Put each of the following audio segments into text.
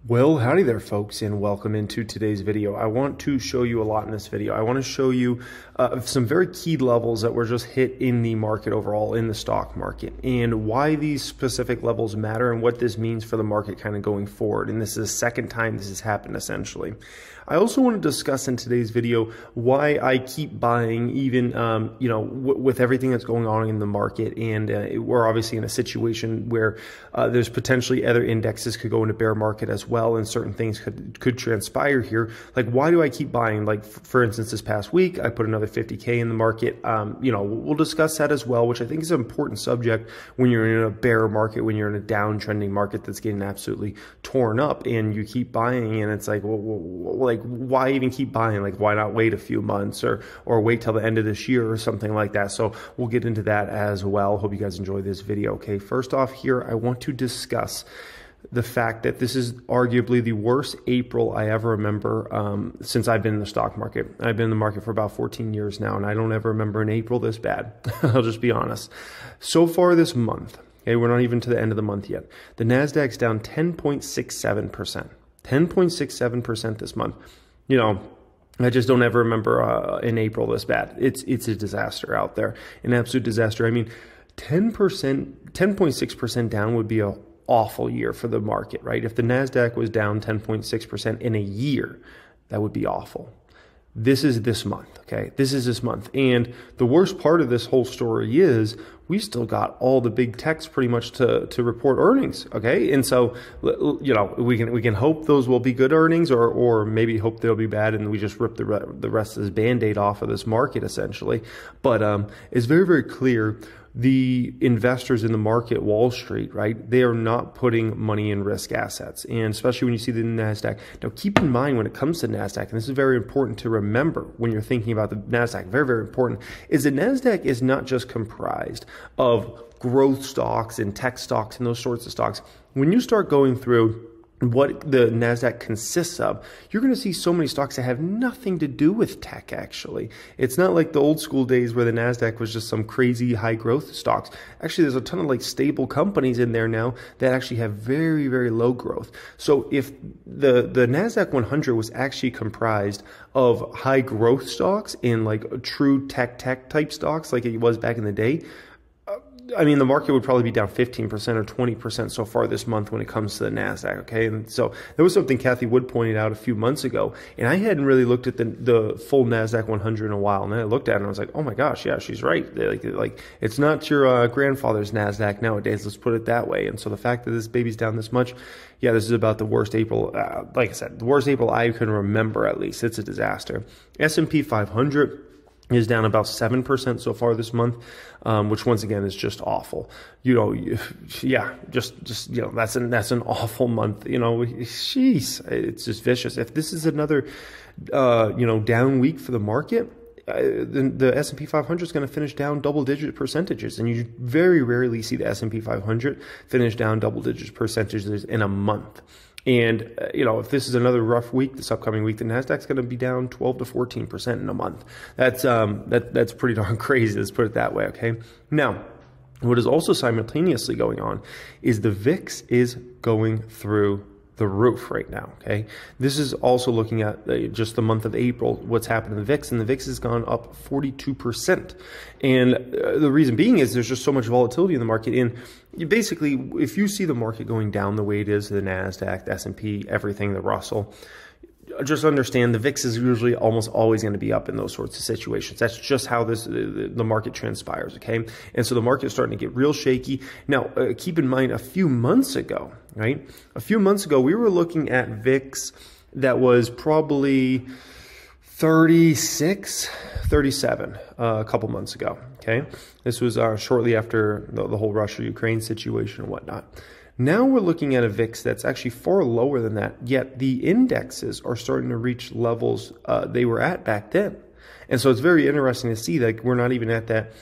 Well, howdy there, folks, and welcome into today's video. I want to show you a lot in this video. I want to show you some very key levels that were just hit in the market overall, in the stock market, and why these specific levels matter and what this means for the market kind of going forward. And this is the second time this has happened, essentially. I also want to discuss in today's video why I keep buying even, with everything that's going on in the market. And we're obviously in a situation where there's potentially other indexes could go into bear market as well, and certain things could transpire here. Like, why do I keep buying? Like, for instance, this past week, I put another 50K in the market. We'll discuss that as well, which I think is an important subject when you're in a bear market, when you're in a downtrending market that's getting absolutely torn up, and you keep buying, and it's like, well, why even keep buying? Like, why not wait a few months or wait till the end of this year or something like that? So we'll get into that as well. Hope you guys enjoy this video. Okay, first off here, I want to discuss the fact that this is arguably the worst April I ever remember since I've been in the stock market. I've been in the market for about 14 years now, and I don't ever remember an April this bad. I'll just be honest. So far this month, okay, we're not even to the end of the month yet. The NASDAQ's down 10.67%. 10.67% this month. I just don't ever remember in April this bad. It's a disaster out there, an absolute disaster. I mean, 10.6% down would be a awful year for the market, right? If the NASDAQ was down 10.6% in a year, that would be awful. This is this month, okay? This is this month. And the worst part of this whole story is we still got all the big techs pretty much to report earnings, okay? And so, we can hope those will be good earnings, or maybe hope they'll be bad and we just rip the rest of this Band-Aid off of this market, essentially. But it's very, very clear the investors in the market, Wall Street, right? They are not putting money in risk assets, and especially when you see the NASDAQ. Now, keep in mind when it comes to NASDAQ, and this is very important to remember when you're thinking about the NASDAQ, very, very important, is the NASDAQ is not just comprised of growth stocks and tech stocks and those sorts of stocks. When you start going through what the NASDAQ consists of, you're going to see so many stocks that have nothing to do with tech, actually. It's not like the old school days where the NASDAQ was just some crazy high growth stocks. Actually, there's a ton of like stable companies in there now that actually have very, very low growth. So if the NASDAQ 100 was actually comprised of high growth stocks and like true tech type stocks like it was back in the day, I mean, the market would probably be down 15% or 20% so far this month when it comes to the NASDAQ, okay? And so there was something Kathy Wood pointed out a few months ago, and I hadn't really looked at the full NASDAQ 100 in a while, and then I looked at it and I was like, oh my gosh, yeah, she's right. Like it's not your grandfather's NASDAQ nowadays, let's put it that way. And so the fact that this baby's down this much, yeah, this is about the worst April, like I said, the worst April I can remember, at least. It's a disaster. S&P 500 is down about 7% so far this month, which once again is just awful. That's an awful month. Jeez, it's just vicious. If this is another, down week for the market, then the S&P 500 is going to finish down double-digit percentages, and you very rarely see the S&P 500 finish down double-digit percentages in a month. And, if this is another rough week, this upcoming week, the NASDAQ's going to be down 12 to 14% in a month. That's pretty darn crazy. Let's put it that way. Okay. Now, what is also simultaneously going on is the VIX is going through the roof right now, okay? This is also looking at just the month of April, what's happened in the VIX, and the VIX has gone up 42%. And the reason being is there's just so much volatility in the market. And basically, if you see the market going down the way it is, the NASDAQ, the S&P, everything, the Russell, just understand the VIX is usually almost always going to be up in those sorts of situations. That's just how the market transpires, okay? And so the market is starting to get real shaky. Now, keep in mind, a few months ago, right? A few months ago, we were looking at VIX that was probably 36, 37 a couple months ago, okay? This was shortly after the whole Russia-Ukraine situation and whatnot. Now we're looking at a VIX that's actually far lower than that, yet the indexes are starting to reach levels they were at back then. And so it's very interesting to see that we're not even at that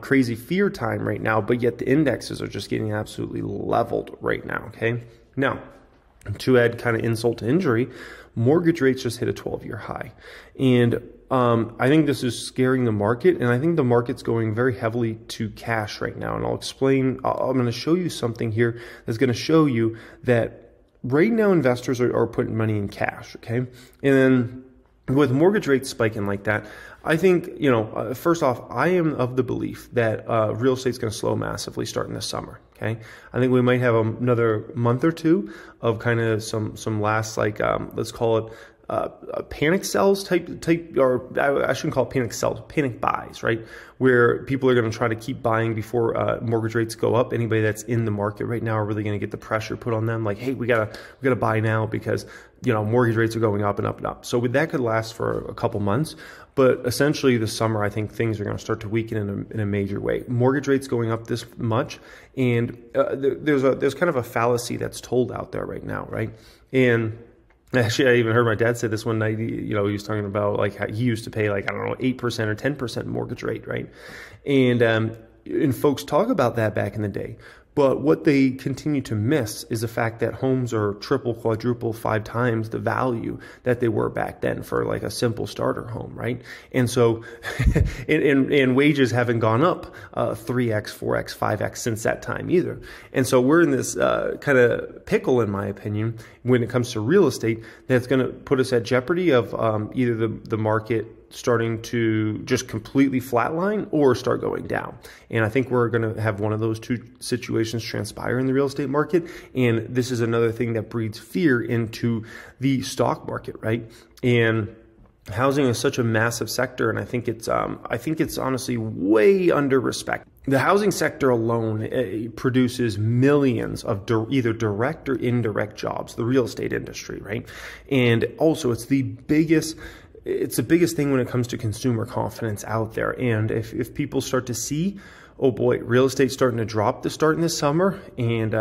crazy fear time right now, but yet the indexes are just getting absolutely leveled right now, okay? Now, to add kind of insult to injury, mortgage rates just hit a 12-year high. And I think this is scaring the market, and I think the market's going very heavily to cash right now. And I'll explain, I'm going to show you something here that's going to show you that right now investors are putting money in cash, okay? And then with mortgage rates spiking like that, I think, first off, I am of the belief that real estate's going to slow massively starting this summer, okay? I think we might have another month or two of kind of some last, like, let's call it panic sells type, or I shouldn't call it panic sells, panic buys, right? Where people are going to try to keep buying before mortgage rates go up. Anybody that's in the market right now are really going to get the pressure put on them, like, hey, we gotta buy now because mortgage rates are going up and up and up. So that could last for a couple months, but essentially this summer I think things are going to start to weaken in a major way. Mortgage rates going up this much, and there's kind of a fallacy that's told out there right now, right? And actually, I even heard my dad say this one night. He was talking about like how he used to pay like, I don't know, 8% or 10% mortgage rate, right? And folks talk about that back in the day. But what they continue to miss is the fact that homes are triple, quadruple, 5 times the value that they were back then for like a simple starter home, right? And so, and wages haven't gone up 3x, 4x, 5x since that time either. And so we're in this kind of pickle, in my opinion, when it comes to real estate, that's going to put us at jeopardy of either the market starting to just completely flatline or start going down. And I think we're going to have one of those two situations transpire in the real estate market. And this is another thing that breeds fear into the stock market, right? And housing is such a massive sector, and I think it's honestly way under respect. The housing sector alone produces millions of either direct or indirect jobs, the real estate industry, right? And also it's the biggest thing when it comes to consumer confidence out there. And if people start to see, oh boy, real estate's starting to drop starting this summer, and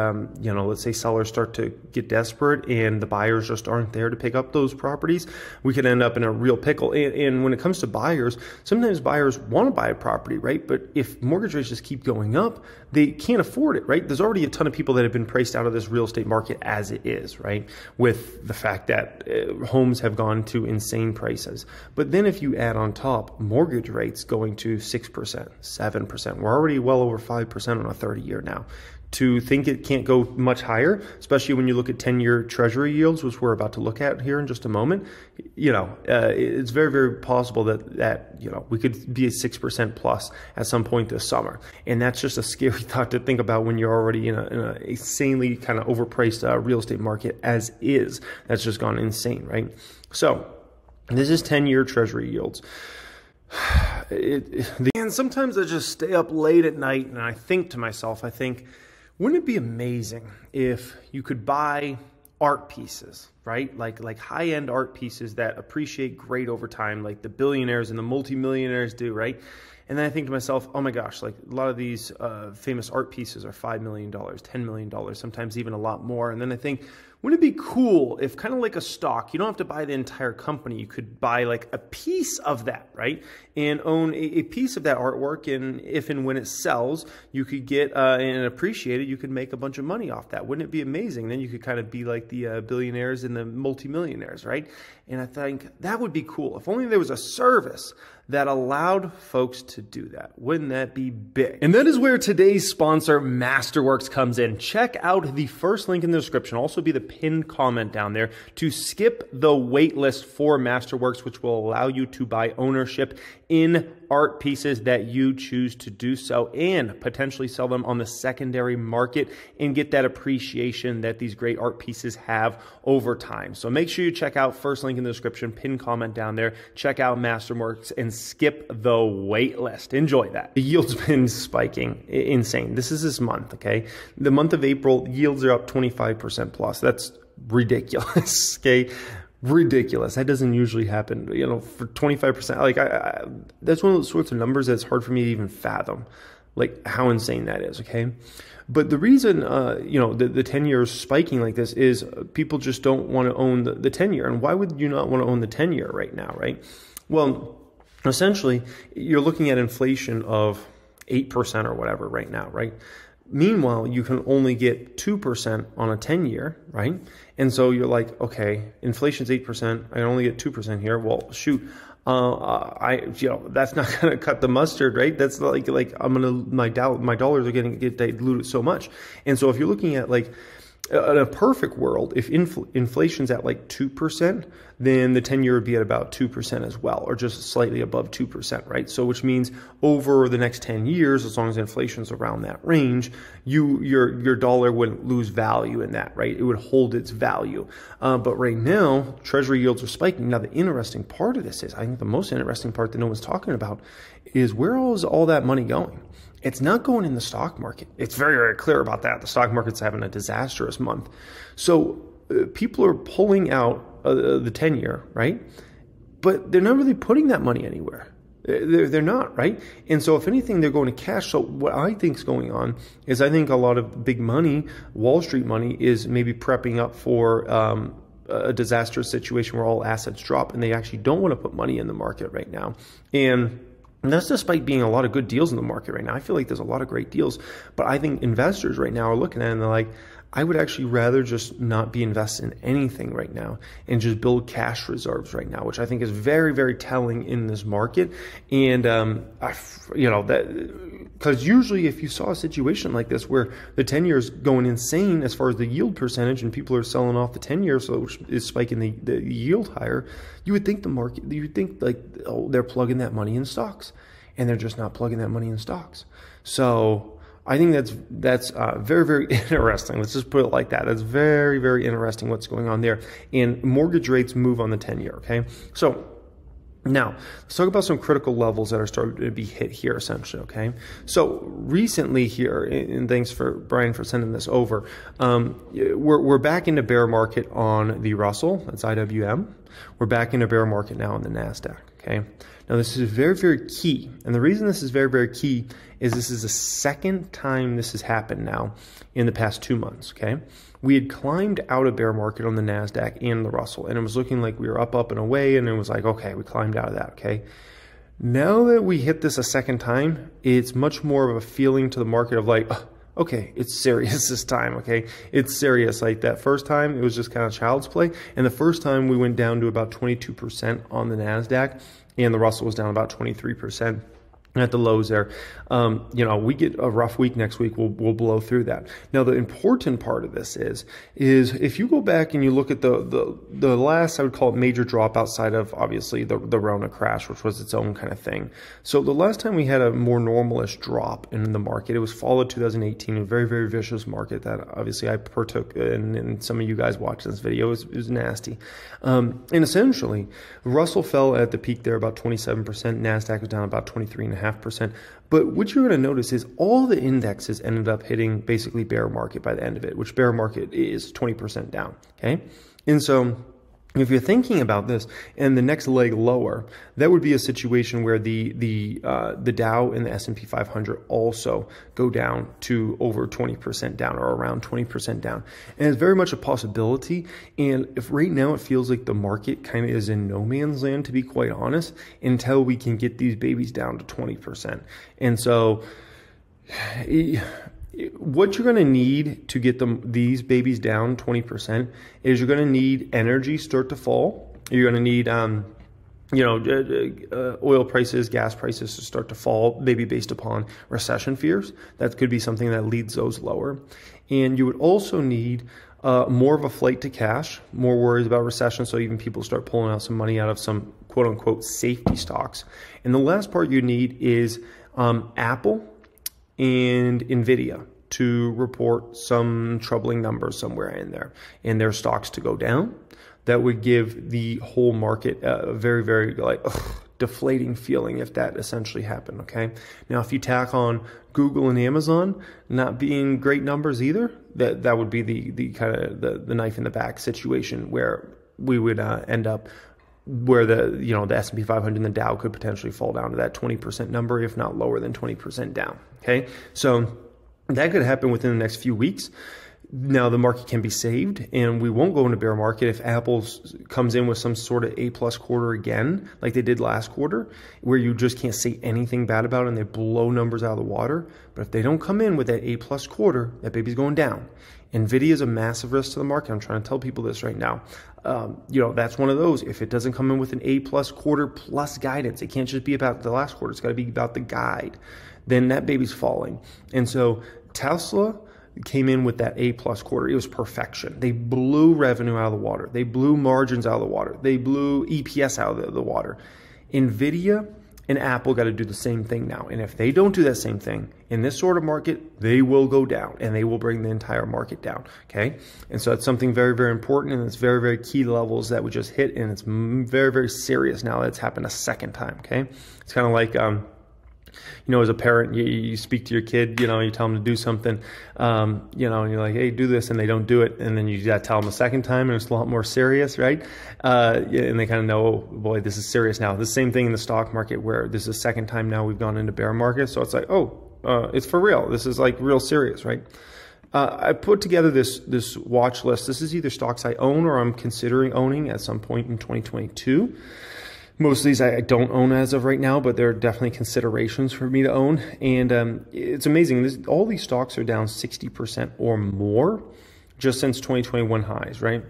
let's say sellers start to get desperate and the buyers just aren't there to pick up those properties, we could end up in a real pickle. And when it comes to buyers, sometimes buyers want to buy a property, right? But if mortgage rates just keep going up, they can't afford it, right? There's already a ton of people that have been priced out of this real estate market as it is, right? With the fact that homes have gone to insane prices. But then if you add on top mortgage rates going to 6%, 7%, we're already well over 5% on a 30-year now. To think it can't go much higher, especially when you look at 10-year treasury yields, which we're about to look at here in just a moment, it's very, very possible that we could be a 6% plus at some point this summer. And that's just a scary thought to think about when you're already in a insanely kind of overpriced real estate market as is. That's just gone insane, right? So this is 10-year treasury yields. And sometimes I just stay up late at night and I think to myself, wouldn't it be amazing if you could buy art pieces, right? Like high-end art pieces that appreciate great over time, like the billionaires and the multimillionaires do, right? And then I think to myself, oh my gosh, like a lot of these famous art pieces are $5 million, $10 million, sometimes even a lot more. And then I think, wouldn't it be cool if, kind of like a stock, you don't have to buy the entire company, you could buy like a piece of that, right? And own a piece of that artwork, and if and when it sells, you could get and appreciate it, you could make a bunch of money off that. Wouldn't it be amazing? Then you could kind of be like the billionaires and the multimillionaires, right? And I think that would be cool. If only there was a service that allowed folks to do that. Wouldn't that be big? And that is where today's sponsor, Masterworks, comes in. Check out the first link in the description. Also be the pinned comment down there to skip the wait list for Masterworks, which will allow you to buy ownership in art pieces that you choose to do so, and potentially sell them on the secondary market and get that appreciation that these great art pieces have over time. So make sure you check out first link in the description, pinned comment down there. Check out Masterworks and skip the wait list. Enjoy that. The yield's been spiking, insane. This is this month, okay? The month of April, yields are up 25% plus. That's ridiculous, okay? Ridiculous. That doesn't usually happen, for 25%. Like that's one of those sorts of numbers that's hard for me to even fathom, like how insane that is, okay? But the reason, the 10-year is spiking like this is people just don't want to own the 10-year. And why would you not want to own the 10-year right now, right? Well, essentially, you're looking at inflation of 8% or whatever right now, right? Meanwhile, you can only get 2% on a 10-year, right? And so you're like, okay, inflation's 8%. I only get 2% here. Well, shoot, that's not going to cut the mustard, right? That's like my dollars are going to get diluted so much. And so if you're looking at like In a perfect world, if inflation's at like 2%, then the 10-year would be at about 2% as well, or just slightly above 2%, right? So which means over the next 10 years, as long as inflation's around that range, your dollar wouldn't lose value in that, right? It would hold its value. But right now, treasury yields are spiking. Now, the interesting part of this is, I think the most interesting part that no one's talking about is, where is all that money going? It's not going in the stock market. It's very, very clear about that. The stock market's having a disastrous month. So people are pulling out the 10-year, right? But they're not really putting that money anywhere. They're not, right? And so if anything, they're going to cash. So what I think is going on is, I think a lot of big money, Wall Street money, is maybe prepping up for a disastrous situation where all assets drop, and they actually don't want to put money in the market right now. And that's despite being a lot of good deals in the market right now. I feel like there's a lot of great deals, but I think investors right now are looking at it and they're like, I would actually rather just not be invested in anything right now and just build cash reserves right now, which I think is very, very telling in this market. And, because usually if you saw a situation like this where the 10-year is going insane as far as the yield percentage and people are selling off the 10-year, so which is spiking the yield higher, you would think like, oh, they're plugging that money in stocks, and they're just not plugging that money in stocks. So I think that's very, very interesting. Let's just put it like that. That's very, very interesting what's going on there. And mortgage rates move on the 10-year, okay? So now, let's talk about some critical levels that are starting to be hit here, essentially, okay? So recently here, and thanks for Brian for sending this over, we're back into bear market on the Russell, that's IWM. We're back into bear market now on the NASDAQ, okay? Now, this is very, very key. And the reason this is very, very key is this is the second time this has happened now in the past 2 months, okay? We had climbed out of bear market on the NASDAQ and the Russell, and it was looking like we were up and away, and it was like, okay, we climbed out of that, okay? Now that we hit this a second time, it's much more of a feeling to the market of like, okay, it's serious this time, okay? It's serious. Like that first time, it was just kind of child's play, and the first time we went down to about 22% on the NASDAQ, and the Russell was down about 23%. At the lows there. We get a rough week next week, we'll blow through that. Now, the important part of this is if you go back and you look at the last, I would call it major drop outside of obviously the Rona crash, which was its own kind of thing. So the last time we had a more normalish drop in the market, it was fall of 2018, a very, very vicious market that obviously I partook in, and some of you guys watching this video. It was nasty. And essentially, Russell fell at the peak there about 27%, NASDAQ was down about 23.5%. But what you're going to notice is all the indexes ended up hitting basically bear market by the end of it, which bear market is 20% down, okay? And so if you're thinking about this and the next leg lower, that would be a situation where the Dow and the S&P 500 also go down to over 20% down, or around 20% down. And it's very much a possibility. And if right now it feels like the market kind of is in no man's land, to be quite honest, until we can get these babies down to 20%. And so what you're going to need to get these babies down 20% is you're going to need energy start to fall. You're going to need, oil prices, gas prices to start to fall, maybe based upon recession fears. That could be something that leads those lower. And you would also need more of a flight to cash, more worries about recession, so even people start pulling out some money out of some quote-unquote safety stocks. And the last part you need is Apple and Nvidia to report some troubling numbers somewhere in there, and their stocks to go down. That would give the whole market a very, very deflating feeling if that essentially happened, okay? Now, if you tack on Google and Amazon not being great numbers either, that would be the kind of the knife in the back situation where we would end up where the S&P 500 and the Dow could potentially fall down to that 20% number, if not lower than 20% down, okay? So that could happen within the next few weeks. Now, the market can be saved, and we won't go into bear market if Apple comes in with some sort of A-plus quarter again, like they did last quarter, where you just can't say anything bad about it and they blow numbers out of the water. But if they don't come in with that A-plus quarter, that baby's going down. Nvidia is a massive risk to the market. I'm trying to tell people this right now. That's one of those. If it doesn't come in with an A-plus quarter plus guidance, it can't just be about the last quarter. It's got to be about the guide. Then that baby's falling. And so Tesla, came in with that A+ quarter. It was perfection. They blew revenue out of the water. They blew margins out of the water. They blew EPS out of the water. NVIDIA and Apple got to do the same thing now. And if they don't do that same thing in this sort of market, they will go down and they will bring the entire market down. Okay. And so it's something very, very important. And it's very, very key levels that we just hit. And it's very, very serious now that it's happened a second time. Okay. It's kind of like, you know, as a parent, you speak to your kid, you know, you tell them to do something, you know, and you're like, hey, do this, and they don't do it. And then you got to tell them a second time, and it's a lot more serious, right? And they kind of know, oh, boy, this is serious now. The same thing in the stock market where this is the second time now we've gone into bear market. So it's like, oh, it's for real. This is like real serious, right? I put together this watch list. This is either stocks I own or I'm considering owning at some point in 2022. Most of these I don't own as of right now, but there are definitely considerations for me to own. And it's amazing. All these stocks are down 60% or more just since 2021 highs, right?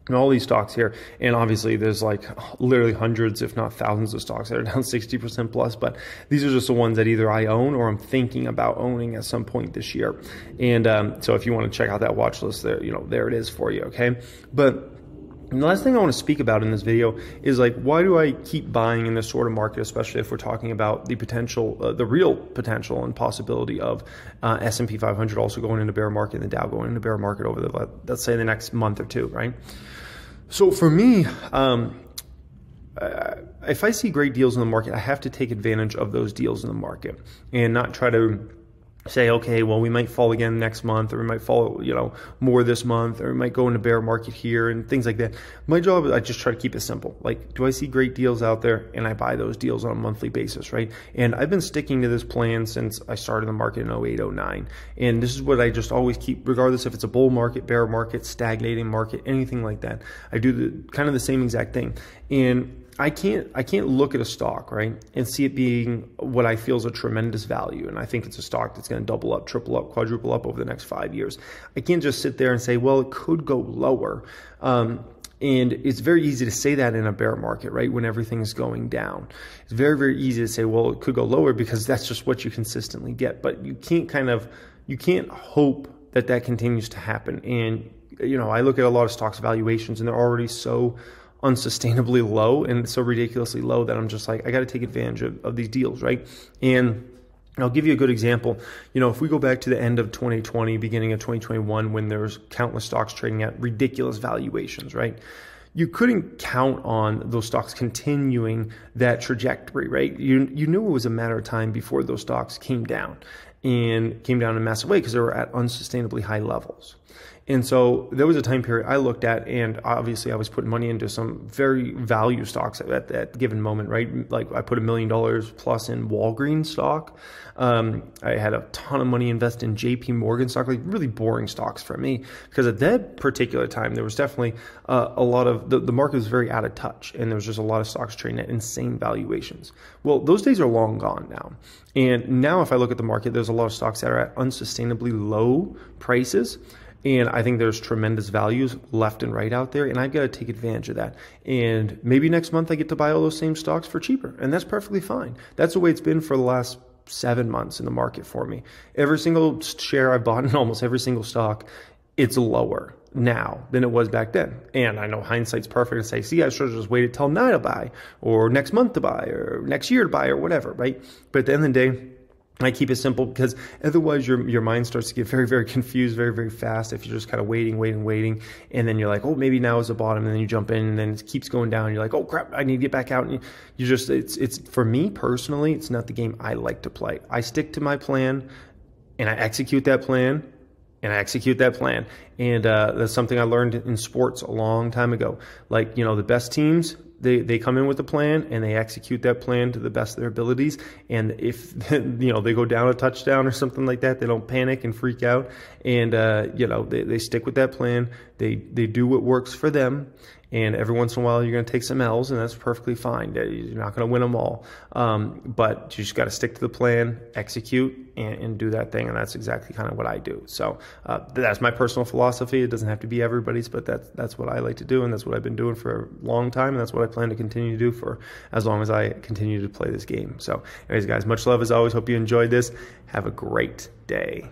And all these stocks here, and obviously there's like literally hundreds, if not thousands of stocks that are down 60% plus, but these are just the ones that either I own or I'm thinking about owning at some point this year. And so if you want to check out that watch list there, you know, there it is for you, okay? But and the last thing I want to speak about in this video is like, why do I keep buying in this sort of market, especially if we're talking about the potential, the real potential and possibility of S&P 500 also going into bear market and the Dow going into bear market over the, let's say, the next month or two, right? So for me, if I see great deals in the market, I have to take advantage of those deals in the market and not try to say, okay, well, we might fall again next month, or we might fall, you know, more this month, or we might go into bear market here and things like that. My job is I just try to keep it simple. Like, do I see great deals out there? And I buy those deals on a monthly basis, right? And I've been sticking to this plan since I started the market in 08, 09. And this is what I just always keep, regardless if it's a bull market, bear market, stagnating market, anything like that. I do kind of the same exact thing. And I can't look at a stock, right, and see it being what I feel is a tremendous value. And I think it's a stock that's going to double up, triple up, quadruple up over the next 5 years. I can't just sit there and say, well, it could go lower. And it's very easy to say that in a bear market, right, when everything's going down. It's very, very easy to say, well, it could go lower because that's just what you consistently get. But you can't hope that that continues to happen. And, you know, I look at a lot of stocks valuations and they're already so unsustainably low and so ridiculously low that I'm just like, I got to take advantage of these deals, right? And I'll give you a good example. You know, if we go back to the end of 2020, beginning of 2021, when there's countless stocks trading at ridiculous valuations, right? You couldn't count on those stocks continuing that trajectory, right? You knew it was a matter of time before those stocks came down in a massive way because they were at unsustainably high levels. And so there was a time period I looked at, and obviously I was putting money into some very value stocks at that given moment, right? Like I put $1 million plus in Walgreens stock. I had a ton of money invested in JP Morgan stock, like really boring stocks for me, because at that particular time, there was definitely a lot of, the market was very out of touch, and there was just a lot of stocks trading at insane valuations. Well, those days are long gone now. And now if I look at the market, there's a lot of stocks that are at unsustainably low prices. And I think there's tremendous values left and right out there, and I've got to take advantage of that. And maybe next month I get to buy all those same stocks for cheaper, and that's perfectly fine. That's the way it's been for the last 7 months in the market for me. Every single share I bought in almost every single stock, it's lower now than it was back then. And I know hindsight's perfect to say, see, I should have just waited till now to buy, or next month to buy, or next year to buy, or whatever, right? But at the end of the day, I keep it simple because otherwise your mind starts to get very, very confused very, very fast if you're just kind of waiting. And then you're like, oh, maybe now is the bottom. And then you jump in and then it keeps going down. You're like, oh, crap, I need to get back out. And you just, it's for me personally, it's not the game I like to play. I stick to my plan and I execute that plan. And that's something I learned in sports a long time ago. Like, you know, the best teams, they come in with a plan and they execute that plan to the best of their abilities. And if, you know, they go down a touchdown or something like that, they don't panic and freak out. And, you know, they stick with that plan. They do what works for them. And every once in a while, you're going to take some L's, and that's perfectly fine. You're not going to win them all. But you just got to stick to the plan, execute, and do that thing. And that's exactly kind of what I do. So that's my personal philosophy. It doesn't have to be everybody's, but that's what I like to do. And that's what I've been doing for a long time. And that's what I plan to continue to do for as long as I continue to play this game. So anyways, guys, much love as always. Hope you enjoyed this. Have a great day.